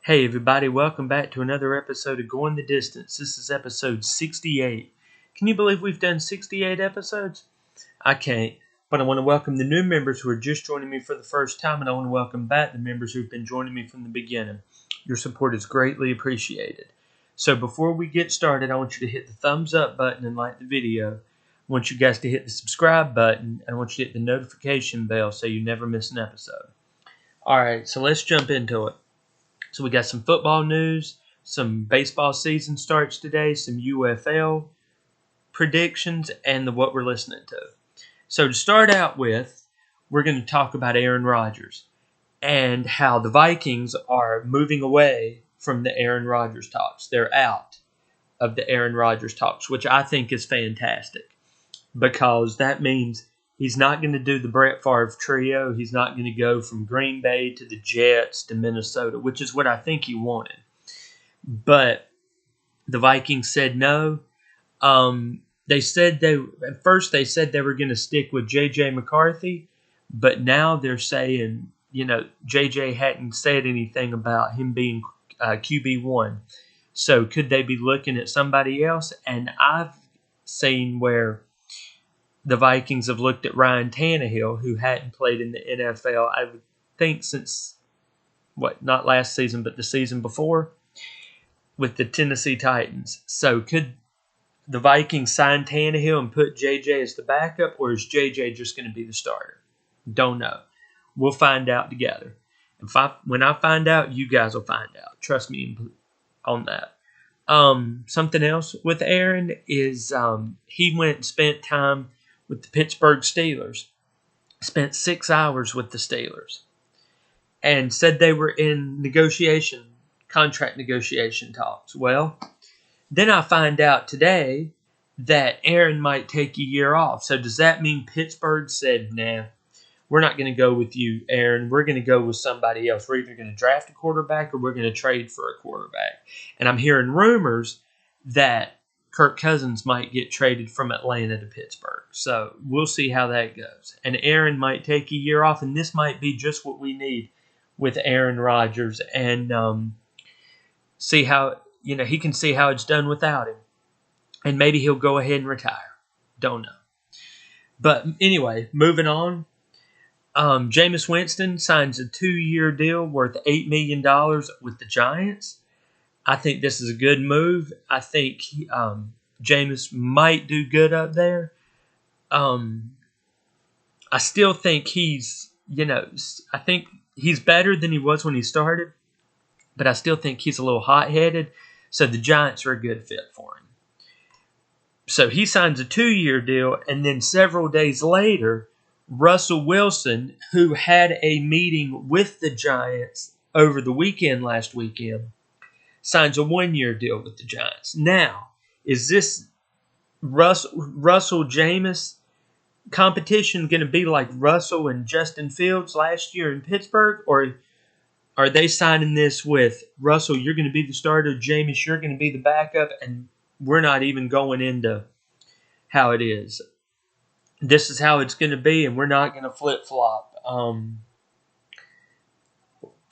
Hey everybody, welcome back to another episode of Going the Distance. This is episode 68. Can you believe we've done 68 episodes? I can't, but I want to welcome the new members who are just joining me for the first time, and I want to welcome back the members who've been joining me from the beginning. Your support is greatly appreciated. So before we get started, I want you to hit the thumbs up button and like the video. I want you guys to hit the subscribe button, and I want you to hit the notification bell so you never miss an episode. Alright, so let's jump into it. So we got some football news, some baseball season starts today, some UFL predictions, and what we're listening to. So to start out with, we're going to talk about Aaron Rodgers and how the Vikings are moving away from the Aaron Rodgers talks. They're out of the Aaron Rodgers talks, which I think is fantastic because that means he's not going to do the Brett Favre trio. He's not going to go from Green Bay to the Jets to Minnesota, which is what I think he wanted. But the Vikings said no. At first they said they were going to stick with J.J. McCarthy, but now they're saying, J.J. hadn't said anything about him being QB1. So could they be looking at somebody else? And I've seen where the Vikings have looked at Ryan Tannehill, who hadn't played in the NFL, I would think since, not last season, but the season before, with the Tennessee Titans. So could the Vikings sign Tannehill and put JJ as the backup, or is JJ just going to be the starter? Don't know. We'll find out together. When I find out, you guys will find out. Trust me on that. Something else with Aaron is he went and spent time with the Pittsburgh Steelers, spent 6 hours with the Steelers, and said they were in contract negotiation talks. Well, then I find out today that Aaron might take a year off. So does that mean Pittsburgh said, nah, we're not going to go with you, Aaron. We're going to go with somebody else. We're either going to draft a quarterback or we're going to trade for a quarterback. And I'm hearing rumors that Kirk Cousins might get traded from Atlanta to Pittsburgh. So we'll see how that goes. And Aaron might take a year off, and this might be just what we need with Aaron Rodgers. And see how, he can see how it's done without him. And maybe he'll go ahead and retire. Don't know. But anyway, moving on. Jameis Winston signs a 2-year deal worth $8 million with the Giants. I think this is a good move. I think Jameis might do good up there. I still think I think he's better than he was when he started, but I still think he's a little hot-headed, so the Giants are a good fit for him. So he signs a 2-year deal, and then several days later, Russell Wilson, who had a meeting with the Giants over the last weekend, signs a 1-year deal with the Giants. Now, is this Russell Jameis competition going to be like Russell and Justin Fields last year in Pittsburgh? Or are they signing this with Russell, you're going to be the starter, Jameis, you're going to be the backup, and we're not even going into how it is? This is how it's going to be, and we're not going to flip-flop.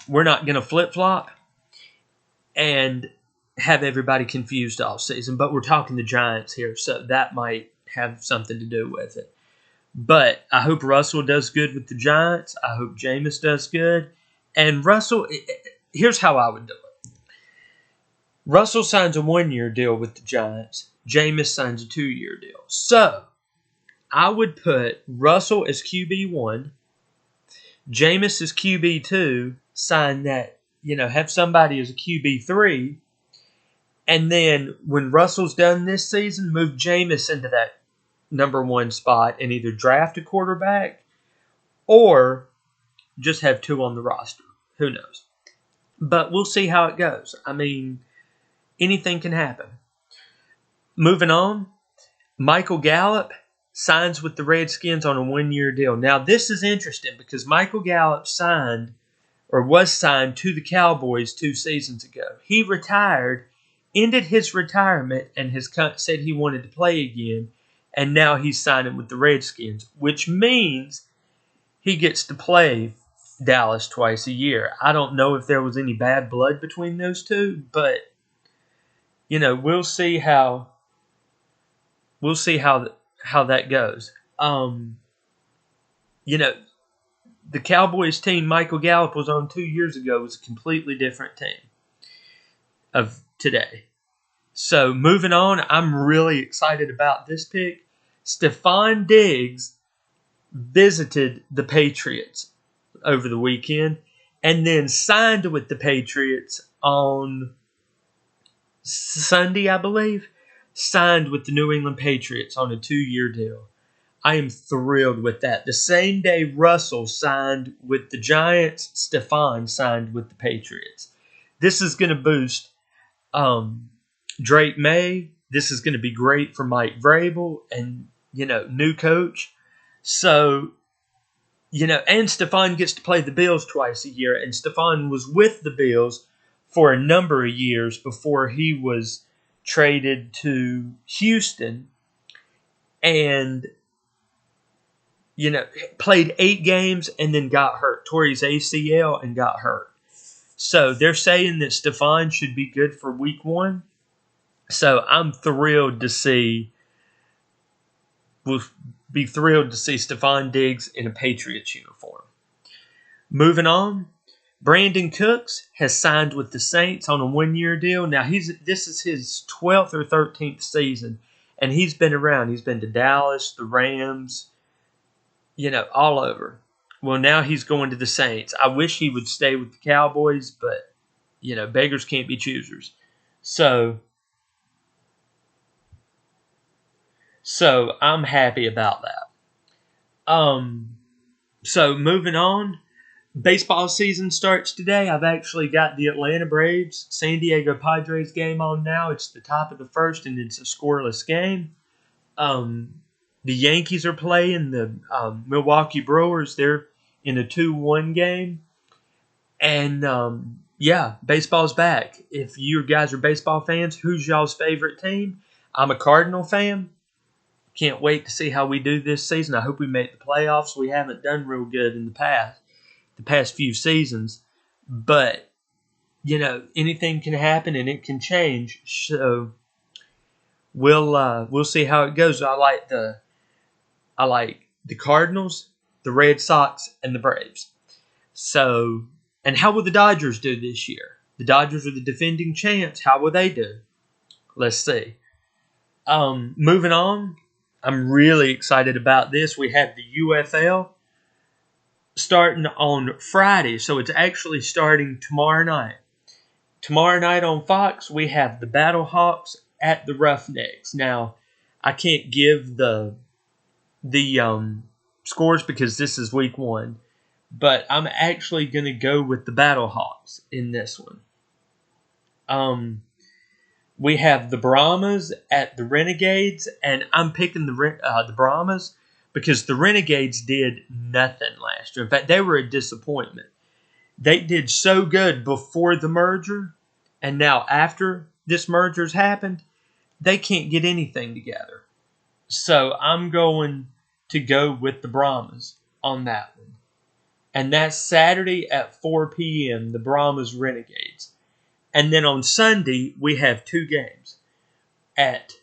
We're not going to flip-flop and have everybody confused all season. But we're talking the Giants here, so that might have something to do with it. But I hope Russell does good with the Giants. I hope Jameis does good. And Russell, here's how I would do it. Russell signs a 1-year deal with the Giants. Jameis signs a 2-year deal. So I would put Russell as QB1, Jameis as QB2, sign that, have somebody as a QB3, and then when Russell's done this season, move Jameis into that number 1 spot and either draft a quarterback or just have 2 on the roster. Who knows? But we'll see how it goes. I mean, anything can happen. Moving on, Michael Gallup signs with the Redskins on a 1-year deal. Now, this is interesting because Michael Gallup was signed to the Cowboys 2 seasons ago. He retired, ended his retirement, and has said he wanted to play again, and now he's signing with the Redskins, which means he gets to play Dallas twice a year. I don't know if there was any bad blood between those two, but we'll see how that goes. You know, the Cowboys team Michael Gallup was on 2 years ago was a completely different team of today. So moving on, I'm really excited about this pick. Stephon Diggs visited the Patriots over the weekend and then signed with the Patriots on Sunday, I believe. Signed with the New England Patriots on a 2-year deal. I am thrilled with that. The same day Russell signed with the Giants, Stephon signed with the Patriots. This is going to boost Drake May. This is going to be great for Mike Vrabel and, new coach. So, and Stephon gets to play the Bills twice a year. And Stephon was with the Bills for a number of years before he was traded to Houston and, played 8 games and then got hurt. Tore his ACL and got hurt. So they're saying that Stephon should be good for week 1. So I'm thrilled to see. We'll be thrilled to see Stephon Diggs in a Patriots uniform. Moving on, Brandon Cooks has signed with the Saints on a 1-year deal. Now this is his 12th or 13th season, and he's been around. He's been to Dallas, the Rams, all over. Well, now he's going to the Saints. I wish he would stay with the Cowboys, but beggars can't be choosers. So I'm happy about that. So moving on, baseball season starts today. I've actually got the Atlanta Braves, San Diego Padres game on now. It's the top of the first, and it's a scoreless game. The Yankees are playing the Milwaukee Brewers. They're in a 2-1 game. And, baseball's back. If you guys are baseball fans, who's y'all's favorite team? I'm a Cardinal fan. Can't wait to see how we do this season. I hope we make the playoffs. We haven't done real good in the past few seasons. But, anything can happen and it can change. So we'll see how it goes. I like the Cardinals, the Red Sox, and the Braves. So, and how will the Dodgers do this year? The Dodgers are the defending champs. How will they do? Let's see. Moving on, I'm really excited about this. We have the UFL starting on Friday, so it's actually starting tomorrow night. Tomorrow night on Fox, we have the Battlehawks at the Roughnecks. Now, I can't give the scores because this is week 1, but I'm actually going to go with the Battlehawks in this one. We have the Brahmas at the Renegades, and I'm picking the Brahmas because the Renegades did nothing last year. In fact, they were a disappointment. They did so good before the merger, and now after this merger's happened, they can't get anything together. So I'm going to go with the Brahmas on that one. And that's Saturday at 4 p.m., the Brahmas Renegades. And then on Sunday, we have 2 games. At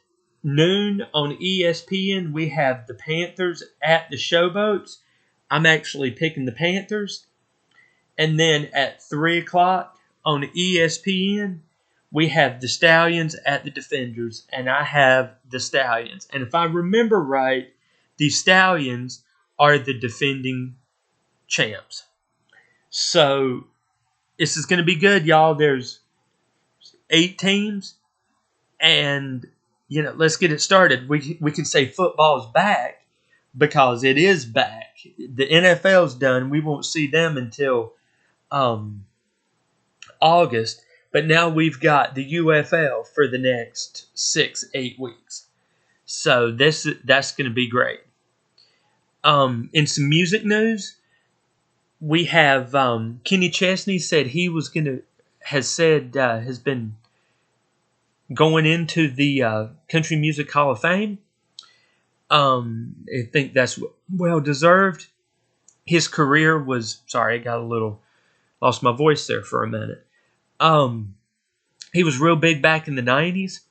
noon on ESPN, we have the Panthers at the Showboats. I'm actually picking the Panthers. And then at 3 o'clock on ESPN, we have the Stallions at the Defenders. And I have the Stallions. And if I remember right, the Stallions are the defending champs. So this is going to be good, y'all. There's 8 teams, and let's get it started. We can say football's back because it is back. The NFL's done. We won't see them until August, but now we've got the UFL for the next 6-8 weeks. So that's going to be great. In some music news, we have Kenny Chesney said he was has been going into the Country Music Hall of Fame. I think that's well deserved. his career was, sorry, I got a little, lost my voice there for a minute. He was real big back in the 90s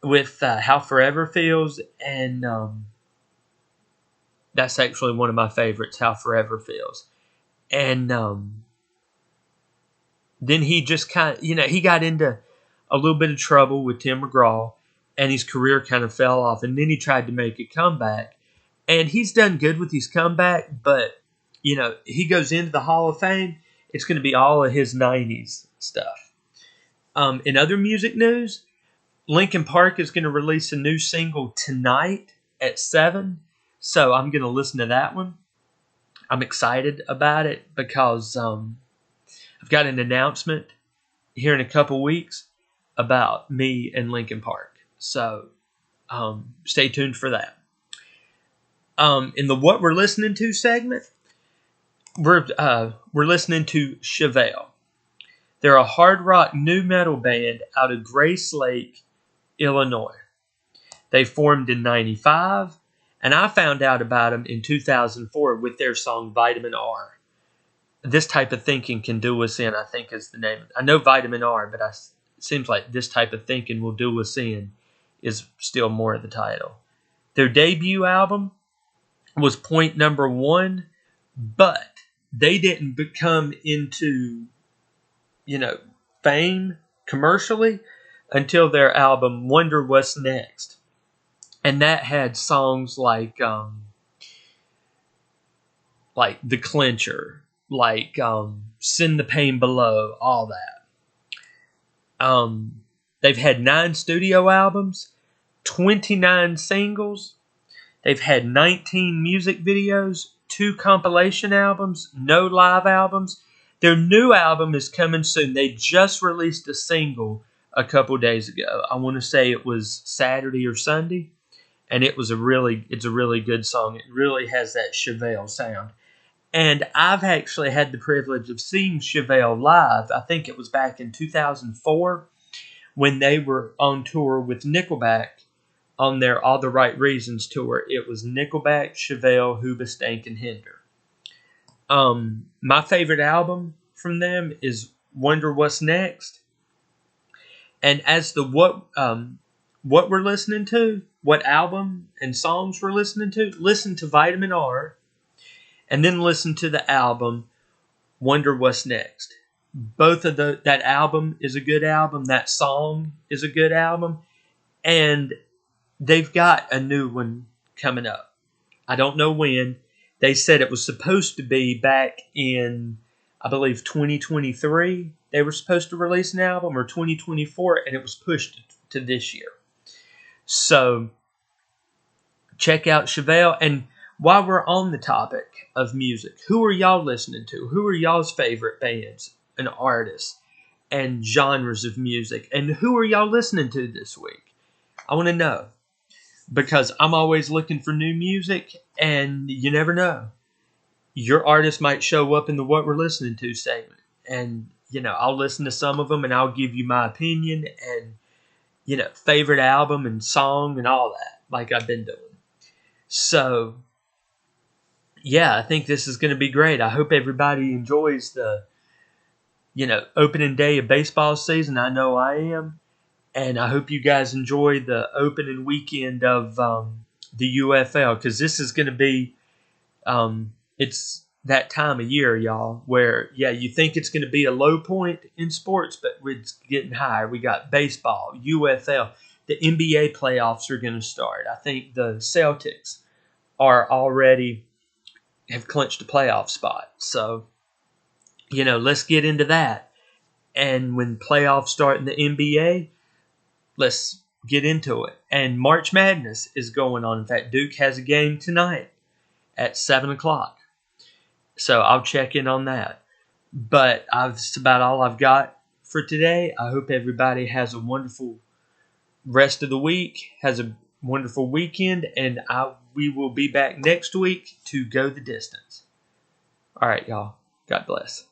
with How Forever Feels, and that's actually one of my favorites, How Forever Feels. And then he just kind of, he got into a little bit of trouble with Tim McGraw, and his career kind of fell off. And then he tried to make a comeback, and he's done good with his comeback, but, he goes into the Hall of Fame, it's going to be all of his 90s stuff. In other music news, Linkin Park is going to release a new single tonight at 7, so I'm going to listen to that one. I'm excited about it because I've got an announcement here in a couple weeks about me and Linkin Park. So stay tuned for that. In the What We're Listening To segment, we're listening to Chevelle. They're a hard rock nu metal band out of Grace Lake, Illinois. They formed in 95, and I found out about them in 2004 with their song Vitamin R. This Type of Thinking Can Do Us In, I think is the name. I know Vitamin R, but it seems like This Type of Thinking Will Do Us In is still more of the title. Their debut album was point number 1, but they didn't become into, fame commercially until their album Wonder What's Next. And that had songs like The Clincher, Send the Pain Below, all that. They've had 9 studio albums, 29 singles. They've had 19 music videos, 2 compilation albums, no live albums. Their new album is coming soon. They just released a single a couple days ago. I want to say it was Saturday or Sunday, and it's a really good song. It really has that Chevelle sound. And I've actually had the privilege of seeing Chevelle live. I think it was back in 2004 when they were on tour with Nickelback on their All the Right Reasons tour. It was Nickelback, Chevelle, Hoobastank, and Hinder. My favorite album from them is Wonder What's Next. And as the what we're listening to, what album and songs we're listening to, listen to Vitamin R, and then listen to the album Wonder What's Next. Both of that album is a good album. That song is a good album. And they've got a new one coming up. I don't know when. They said it was supposed to be back in, I believe, 2023. They were supposed to release an album, or 2024, and it was pushed to this year. So check out Chevelle. And while we're on the topic of music, who are y'all listening to? Who are y'all's favorite bands and artists and genres of music? And who are y'all listening to this week? I want to know, because I'm always looking for new music, and you never know. Your artist might show up in the What We're Listening To segment, and, I'll listen to some of them, and I'll give you my opinion and, favorite album and song and all that, like I've been doing. So, yeah, I think this is going to be great. I hope everybody enjoys the, opening day of baseball season. I know I am. And I hope you guys enjoy the opening weekend of the UFL, because this is going to be, it's that time of year, y'all, where, you think it's going to be a low point in sports, but it's getting higher. We got baseball, UFL, the NBA playoffs are going to start. I think the Celtics have clinched a playoff spot. So, let's get into that. And when playoffs start in the NBA, let's get into it. And March Madness is going on. In fact, Duke has a game tonight at 7 o'clock. So I'll check in on that. But that's about all I've got for today. I hope everybody has a wonderful rest of the week, has a wonderful weekend, and we will be back next week to go the distance. All right, y'all. God bless.